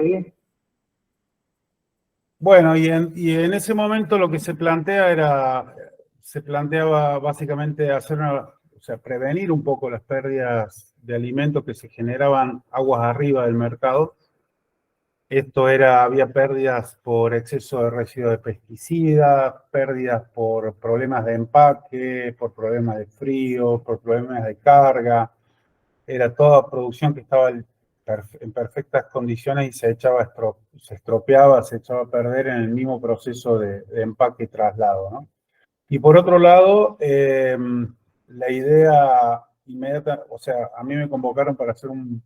Sí. Bueno, y en ese momento lo que se planteaba básicamente o sea, prevenir un poco las pérdidas de alimentos que se generaban aguas arriba del mercado. Había pérdidas por exceso de residuos de pesticidas, pérdidas por problemas de empaque, por problemas de frío, por problemas de carga. Era toda producción que estaba en perfectas condiciones y se estropeaba, se echaba a perder en el mismo proceso de empaque y traslado, ¿no? Y por otro lado, la idea inmediata, o sea, a mí me convocaron para hacer un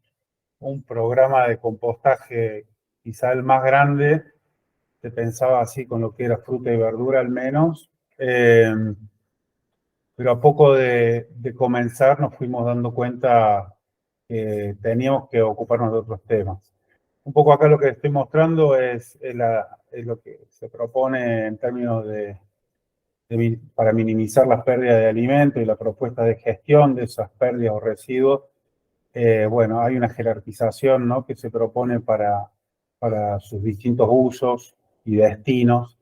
programa de compostaje, quizá el más grande, se pensaba así con lo que era fruta y verdura al menos, pero a poco de comenzar nos fuimos dando cuenta que teníamos que ocuparnos de otros temas. Un poco acá lo que estoy mostrando es lo que se propone en términos para minimizar las pérdidas de alimentos y la propuesta de gestión de esas pérdidas o residuos. Bueno, hay una jerarquización, ¿no?, que se propone para sus distintos usos y destinos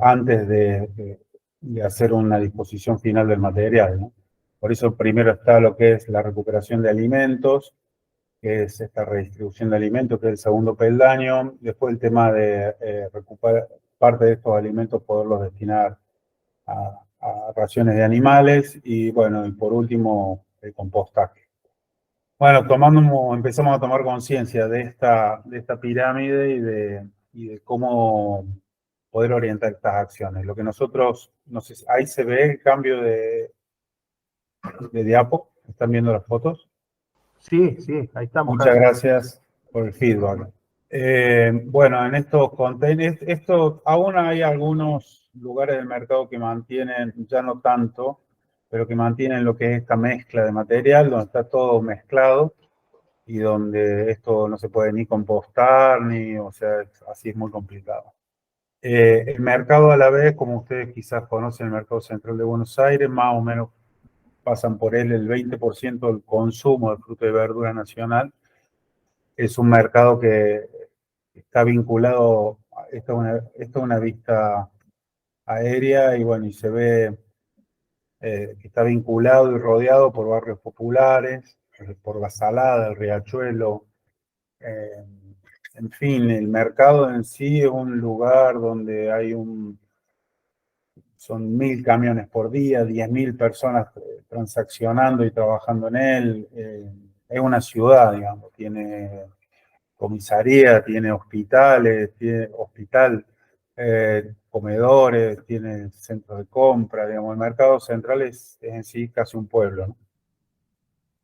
antes de hacer una disposición final del material, ¿no? Por eso primero está lo que es la recuperación de alimentos, que es esta redistribución de alimentos, que es el segundo peldaño. Después el tema de recuperar parte de estos alimentos, poderlos destinar a raciones de animales. Y bueno, y por último, el compostaje. Bueno, empezamos a tomar conciencia de esta pirámide y de cómo poder orientar estas acciones. Lo que nosotros, no sé, ahí se ve el cambio de diapo. ¿Están viendo las fotos? Sí, sí, ahí estamos, Muchas Carlos. gracias por el feedback. Bueno, en estos containers, aún hay algunos lugares del mercado que mantienen, ya no tanto, pero que mantienen lo que es esta mezcla de material, donde está todo mezclado y donde esto no se puede ni compostar, o sea, así es muy complicado. El mercado a la vez, como ustedes quizás conocen, el mercado central de Buenos Aires, más o menos pasan por él el 20% del consumo de fruta y verdura nacional. Es un mercado que está vinculado, esta es una vista aérea y bueno, y se ve que está vinculado y rodeado por barrios populares, por La Salada, el Riachuelo. Eh, en fin, el mercado en sí es un lugar donde son 1.000 camiones por día, 10.000 personas transaccionando y trabajando en él. Es una ciudad, digamos, tiene comisaría, tiene hospitales, tiene hospital, comedores, tiene centros de compra, digamos, el mercado central es en sí casi un pueblo, ¿no?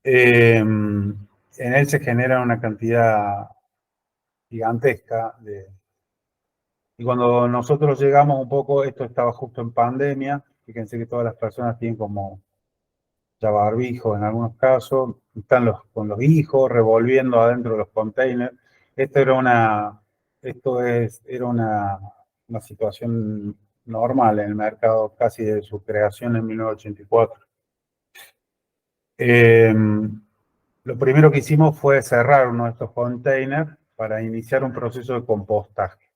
En él se genera una cantidad gigantesca y cuando nosotros llegamos un poco, esto estaba justo en pandemia, fíjense que todas las personas tienen como ya barbijo en algunos casos, están con los hijos revolviendo adentro de los containers. Era una situación normal en el mercado casi de su creación en 1984. Lo primero que hicimos fue cerrar uno de estos containers para iniciar un proceso de compostaje.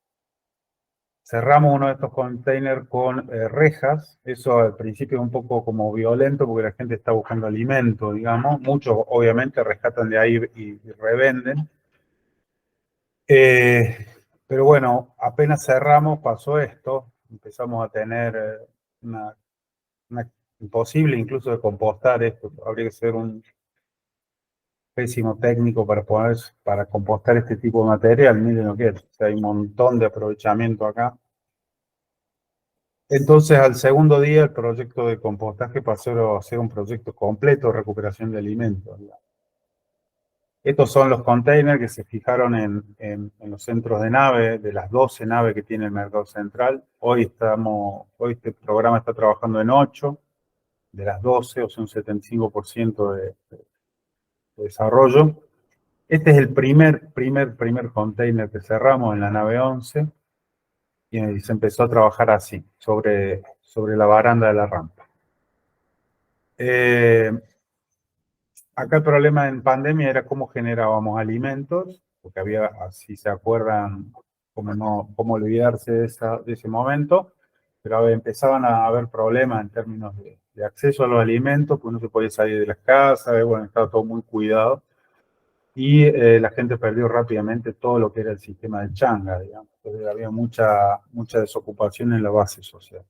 Cerramos uno de estos containers con rejas. Eso al principio es un poco como violento porque la gente está buscando alimento, digamos. Muchos obviamente rescatan de ahí y revenden. Pero bueno, apenas cerramos pasó esto. Empezamos a tener una imposible incluso de compostar esto. Habría que ser un pésimo técnico para compostar este tipo de material. Miren lo que es. O sea, hay un montón de aprovechamiento acá. Entonces, al segundo día, el proyecto de compostaje pasó a ser un proyecto completo de recuperación de alimentos. Estos son los containers que se fijaron en los centros de nave, de las 12 naves que tiene el mercado central. Hoy este programa está trabajando en 8 de las 12, o sea, un 75% de desarrollo. Este es el primer container que cerramos en la nave 11 y se empezó a trabajar así, sobre la baranda de la rampa. Acá el problema en pandemia era cómo generábamos alimentos porque había, si se acuerdan, cómo olvidarse de ese momento, pero empezaban a haber problemas en términos de acceso a los alimentos, pues no se podía salir de las casas, bueno, estaba todo muy cuidado, y la gente perdió rápidamente todo lo que era el sistema de changa, digamos. Entonces había mucha desocupación en la base social.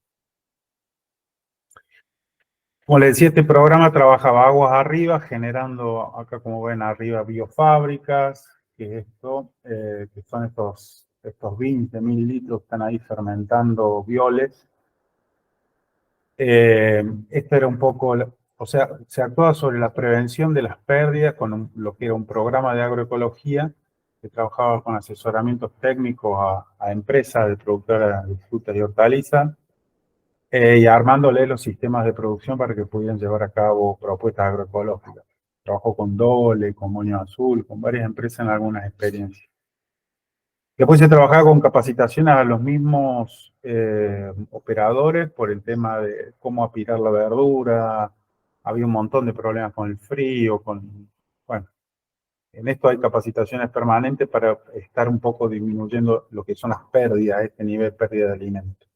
Como les decía, este programa trabajaba aguas arriba, generando acá, como ven, arriba biofábricas, que son estos 20.000 litros que están ahí fermentando violes. Esto era un poco, o sea, se actuaba sobre la prevención de las pérdidas con lo que era un programa de agroecología que trabajaba con asesoramientos técnicos a empresas de productoras de frutas y hortalizas, y armándole los sistemas de producción para que pudieran llevar a cabo propuestas agroecológicas. Trabajó con Dole, con Moño Azul, con varias empresas en algunas experiencias. Después se trabajaba con capacitaciones a los mismos operadores por el tema de cómo apilar la verdura. Había un montón de problemas con el frío, bueno, en esto hay capacitaciones permanentes para estar un poco disminuyendo lo que son las pérdidas, este nivel de pérdida de alimentos.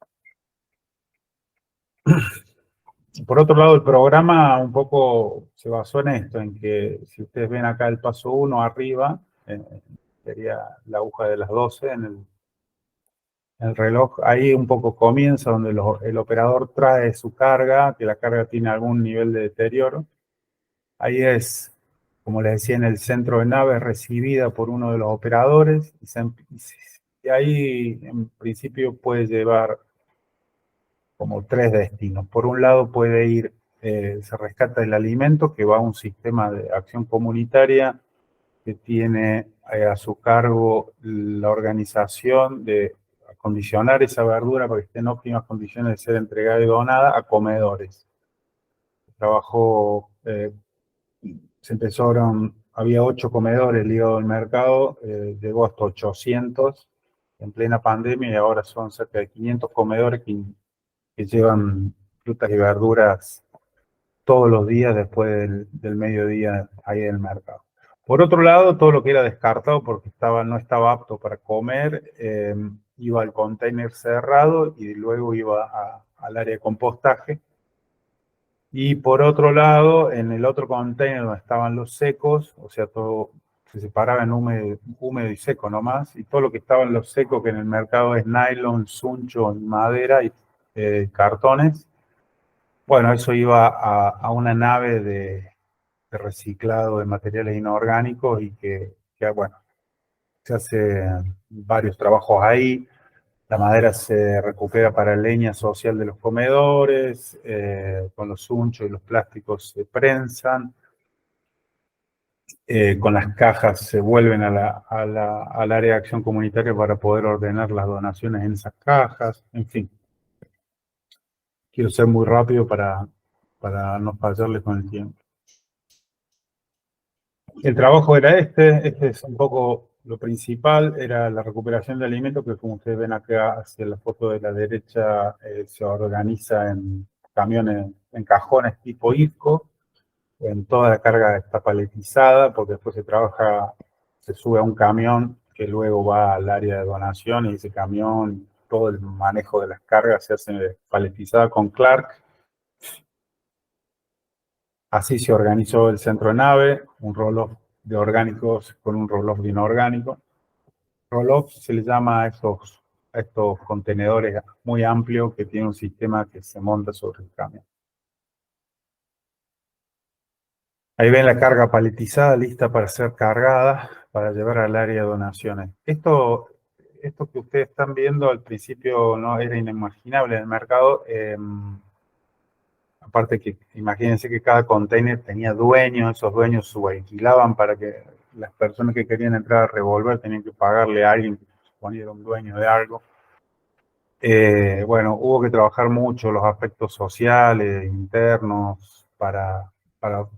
Por otro lado, el programa un poco se basó en esto, en que si ustedes ven acá el paso 1 arriba, sería la aguja de las 12 en el reloj, ahí un poco comienza donde el operador trae su carga, que la carga tiene algún nivel de deterioro. Ahí es, como les decía, en el centro de nave, recibida por uno de los operadores, y ahí en principio puede llevar como 3 destinos. Por un lado puede ir, se rescata el alimento que va a un sistema de acción comunitaria que tiene a su cargo la organización de acondicionar esa verdura para que esté en óptimas condiciones de ser entregada y donada a comedores. Trabajó, había 8 comedores ligados al mercado, llegó hasta 800 en plena pandemia y ahora son cerca de 500 comedores que llevan frutas y verduras todos los días después del mediodía ahí en el mercado. Por otro lado, todo lo que era descartado porque no estaba apto para comer, iba al container cerrado y luego iba al área de compostaje. Y por otro lado, en el otro container donde estaban los secos, o sea, todo se separaba en húmedo y seco nomás, y todo lo que estaba en los secos, que en el mercado es nylon, suncho, madera y cartones, bueno, eso iba a una nave de reciclado de materiales inorgánicos y bueno, se hace varios trabajos ahí. La madera se recupera para leña social de los comedores, con los sunchos y los plásticos se prensan, con las cajas se vuelven al área de acción comunitaria para poder ordenar las donaciones en esas cajas, en fin. Quiero ser muy rápido para no fallarle con el tiempo. El trabajo era este es un poco lo principal, era la recuperación de alimentos, que como ustedes ven acá hacia la foto de la derecha, se organiza en camiones, en cajones tipo IFCO, en toda la carga está paletizada, porque después se sube a un camión que luego va al área de donación y ese camión, todo el manejo de las cargas se hace paletizada con Clark. Así se organizó el centro de nave, un roll-off de orgánicos con un roll-off de inorgánico. Roll-off se le llama a estos contenedores muy amplios que tienen un sistema que se monta sobre el camión. Ahí ven la carga paletizada lista para ser cargada, para llevar al área de donaciones. Esto que ustedes están viendo al principio no era inimaginable en el mercado. Aparte que imagínense que cada container tenía dueños, esos dueños subalquilaban para que las personas que querían entrar a revolver tenían que pagarle a alguien que se suponía era un dueño de algo. Bueno, hubo que trabajar mucho los aspectos sociales, internos, para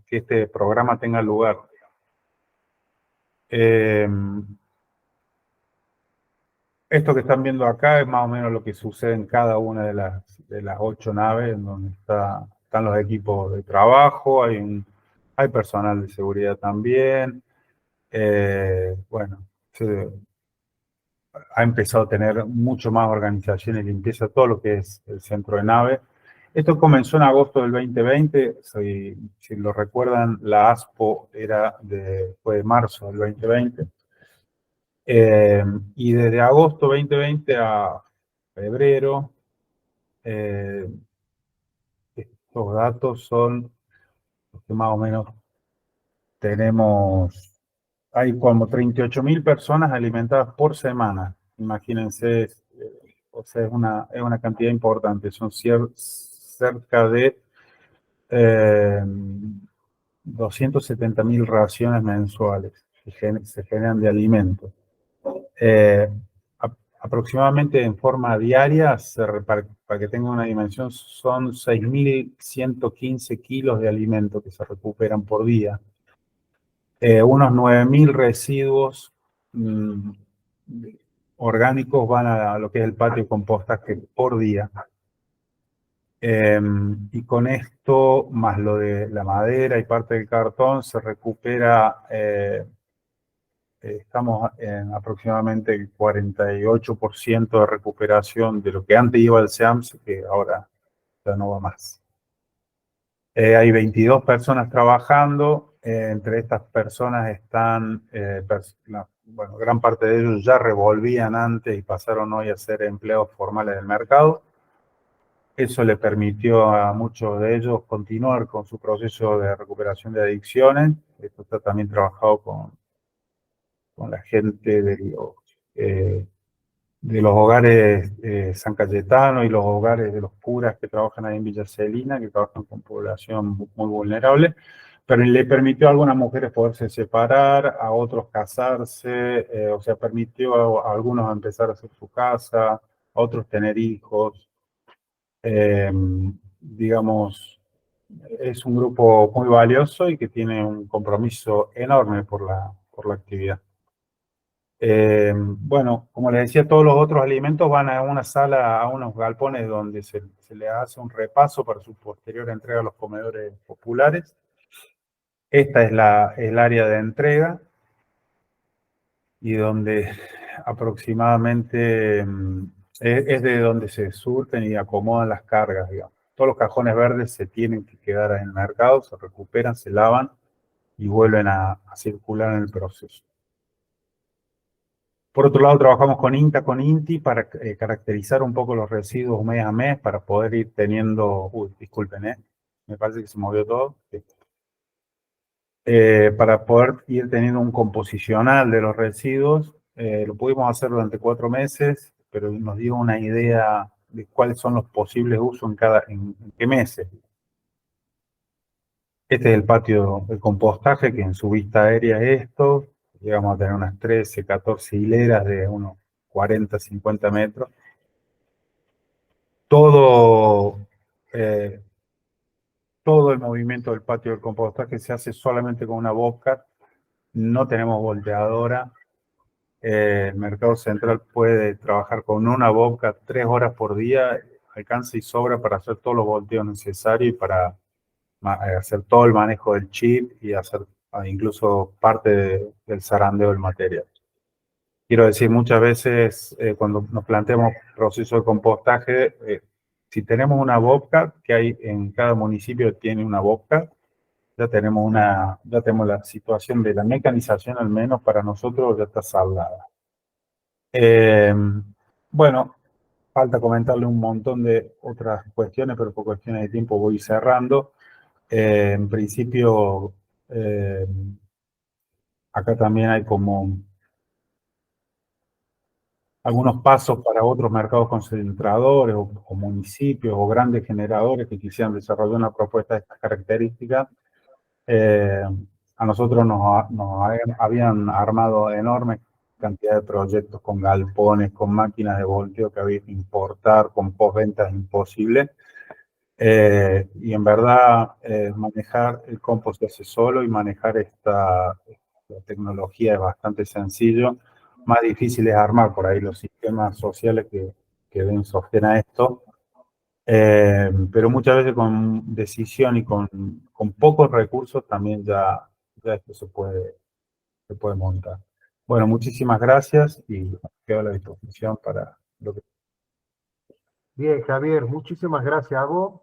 que este programa tenga lugar. Esto que están viendo acá es más o menos lo que sucede en cada una de las 8 naves, en donde están los equipos de trabajo, hay personal de seguridad también. Bueno, ha empezado a tener mucho más organización y limpieza, todo lo que es el centro de nave. Esto comenzó en agosto del 2020, si lo recuerdan, la ASPO fue de marzo del 2020. Y desde agosto 2020 a febrero, estos datos son los que más o menos tenemos. Hay como 38.000 personas alimentadas por semana. Imagínense, o sea, es una cantidad importante. Son cerca de 270.000 raciones mensuales que se generan de alimentos. Aproximadamente en forma diaria, para que tengan una dimensión, son 6.115 kilos de alimento que se recuperan por día. Unos 9.000 residuos orgánicos van a lo que es el patio de compostaje por día. Y con esto, más lo de la madera y parte del cartón, se recupera, estamos en aproximadamente el 48% de recuperación de lo que antes iba al SEAMS, que ahora ya no va más. Hay 22 personas trabajando, entre estas personas están, bueno, gran parte de ellos ya revolvían antes y pasaron hoy a ser empleados formales del mercado. Eso le permitió a muchos de ellos continuar con su proceso de recuperación de adicciones. Esto está también trabajado con la gente de los hogares San Cayetano y los hogares de los curas que trabajan ahí en Villa Celina, que trabajan con población muy vulnerable, pero le permitió a algunas mujeres poderse separar, a otros casarse, o sea, permitió a algunos empezar a hacer su casa, a otros tener hijos. Digamos, es un grupo muy valioso y que tiene un compromiso enorme por la actividad. Bueno, como les decía, todos los otros alimentos van a una sala, a unos galpones donde se le hace un repaso para su posterior entrega a los comedores populares. Esta es el área de entrega y donde aproximadamente es de donde se surten y acomodan las cargas, digamos. Todos los cajones verdes se tienen que quedar en el mercado, se recuperan, se lavan y vuelven a circular en el proceso. Por otro lado, trabajamos con INTA, con INTI para caracterizar un poco los residuos mes a mes para poder ir teniendo... disculpen, me parece que se movió todo. Sí. Para poder ir teniendo un composicional de los residuos. Lo pudimos hacer durante 4 meses, pero nos dio una idea de cuáles son los posibles usos en qué meses. Este es el patio del compostaje, que en su vista aérea es esto. Llegamos a tener unas 13, 14 hileras de unos 40, 50 metros. Todo el movimiento del patio del compostaje se hace solamente con una Bobcat. No tenemos volteadora. El mercado central puede trabajar con una Bobcat 3 horas por día. Alcanza y sobra para hacer todos los volteos necesarios y para hacer todo el manejo del chip y hacer incluso parte del zarandeo del material. Quiero decir, muchas veces cuando nos planteamos proceso de compostaje, si tenemos una Bobcat, que hay en cada municipio tiene una Bobcat, ya tenemos la situación de la mecanización, al menos para nosotros, ya está saldada. Bueno, falta comentarle un montón de otras cuestiones, pero por cuestiones de tiempo voy cerrando. En principio, acá también hay como algunos pasos para otros mercados concentradores o municipios o grandes generadores que quisieran desarrollar una propuesta de estas características. A nosotros nos habían armado enormes cantidad de proyectos con galpones, con máquinas de volteo que había que importar, con postventas imposible. Y en verdad manejar el compost se hace solo y manejar la tecnología es bastante sencillo. Más difícil es armar por ahí los sistemas sociales que den sostén a esto. Pero muchas veces con decisión y con pocos recursos también ya esto se puede montar. Bueno, muchísimas gracias y quedo a la disposición para lo que... Bien, Javier, muchísimas gracias a vos.